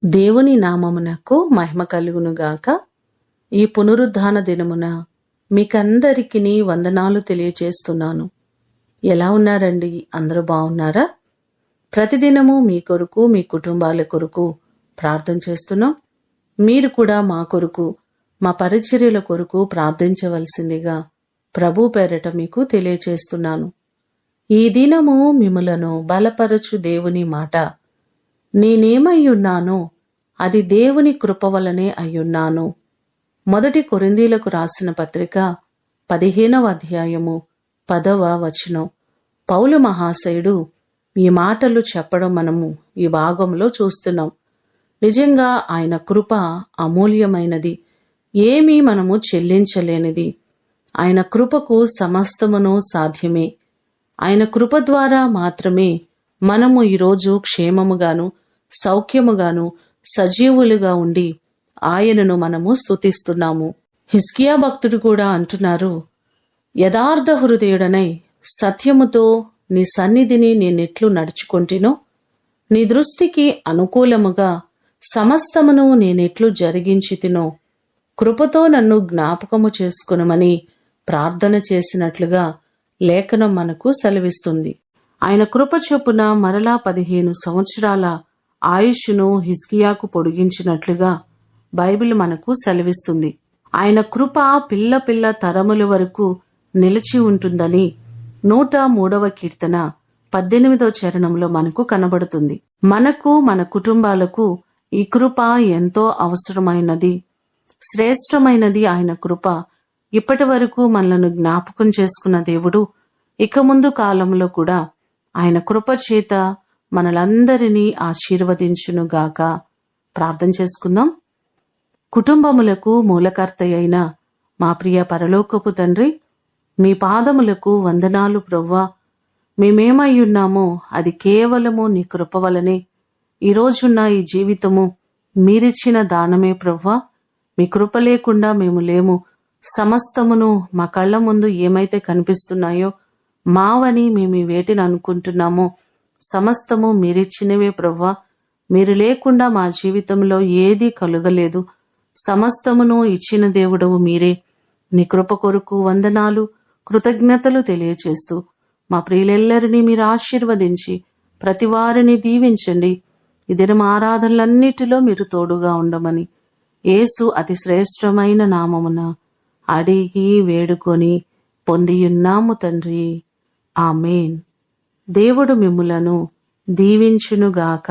దేవుని నామమునకు మహిమ కలుగునుగాక. ఈ పునరుద్ధాన దినమున మీకందరికీ వందనాలు తెలియచేస్తున్నాను. ఎలా ఉన్నారండి? అందరూ బాగున్నారా? ప్రతిదినము మీ కొరకు, మీ కుటుంబాల కొరకు ప్రార్థన చేస్తున్నాం. మీరు కూడా మా కొరకు, మా పరిచర్యల కొరకు ప్రార్థించవలసిందిగా ప్రభు పేరట మీకు తెలియచేస్తున్నాను. ఈ దినము మిమ్ములను బలపరచు దేవుని మాట, నేనేమయ్యున్నానో అది దేవుని కృప వలనే అయ్యున్నాను. 1 కొరింథీయులకు రాసిన పత్రిక 15వ అధ్యాయము 10వ వచనం. పౌలు మహాశయుడు ఈ మాటలు చెప్పడం మనము ఈ భాగంలో చూస్తున్నాం. నిజంగా ఆయన కృప అమూల్యమైనది, ఏమీ మనము చెల్లించలేనిది. ఆయన కృపకు సమస్తమును సాధ్యమే. ఆయన కృప ద్వారా మాత్రమే మనము ఈరోజు క్షేమముగాను, సౌఖ్యముగాను, సజీవులుగా ఉండి ఆయనను మనము స్తుతిస్తున్నాము. హిజ్కియా భక్తుడు కూడా అంటున్నారు, యథార్థ హృదయుడనై సత్యముతో నీ సన్నిధిని నేనెట్లు నడుచుకొంటినో, నీ దృష్టికి అనుకూలముగా సమస్తమును నేనెట్లు జరిగించితినో, కృపతో నన్ను జ్ఞాపకము చేసుకొనమని ప్రార్థన చేసినట్లుగా లేఖనం మనకు సెలవిస్తుంది. ఆయన కృప చొప్పున మరలా 15 సంవత్సరాల ఆయుష్ను హిజ్కియాకు పొడిగించినట్లుగా బైబిల్ మనకు సెలవిస్తుంది. ఆయన కృప పిల్ల పిల్ల తరముల వరకు నిలిచి ఉంటుందని 103వ కీర్తన 18వ చరణంలో మనకు కనబడుతుంది. మనకు, మన కుటుంబాలకు ఈ కృప ఎంతో అవసరమైనది, శ్రేష్టమైనది. ఆయన కృప ఇప్పటి వరకు మనలను జ్ఞాపకం చేసుకున్న దేవుడు ఇక ముందు కాలంలో కూడా ఆయన కృప చేత మనలందరినీ ఆశీర్వదించునుగాక. ప్రార్థన చేసుకుందాం. కుటుంబములకు మూలకర్త అయిన మా ప్రియ పరలోకపు తండ్రి, మీ పాదములకు వందనాలు ప్రవ్వా. మేమేమయ్యున్నామో అది కేవలము నీ కృప వలనే. ఈరోజున్న ఈ జీవితము మీరిచ్చిన దానమే ప్రవ్వా. మీ కృప లేకుండా మేము లేము. సమస్తమును మా కళ్ళ ముందు ఏమైతే కనిపిస్తున్నాయో మావని మేము వేటిని అనుకుంటున్నామో సమస్తము మీరిచ్చినవే ప్రవ్వా. మీరు లేకుండా మా జీవితంలో ఏదీ కలుగలేదు. సమస్తమును ఇచ్చిన దేవుడవు మీరే. నీ కృప కొరకు వందనాలు, కృతజ్ఞతలు తెలియచేస్తూ మా ప్రియులెల్లరినీ మీరు ఆశీర్వదించి ప్రతి వారిని దీవించండి. ఈ దినం ఆరాధనలన్నిటిలో మీరు తోడుగా ఉండమని యేసు అతి శ్రేష్టమైన నామమున అడిగి వేడుకొని పొందియున్నాము తండ్రి. ఆమేన్. దేవుడు మిమ్ములను దీవించునుగాక.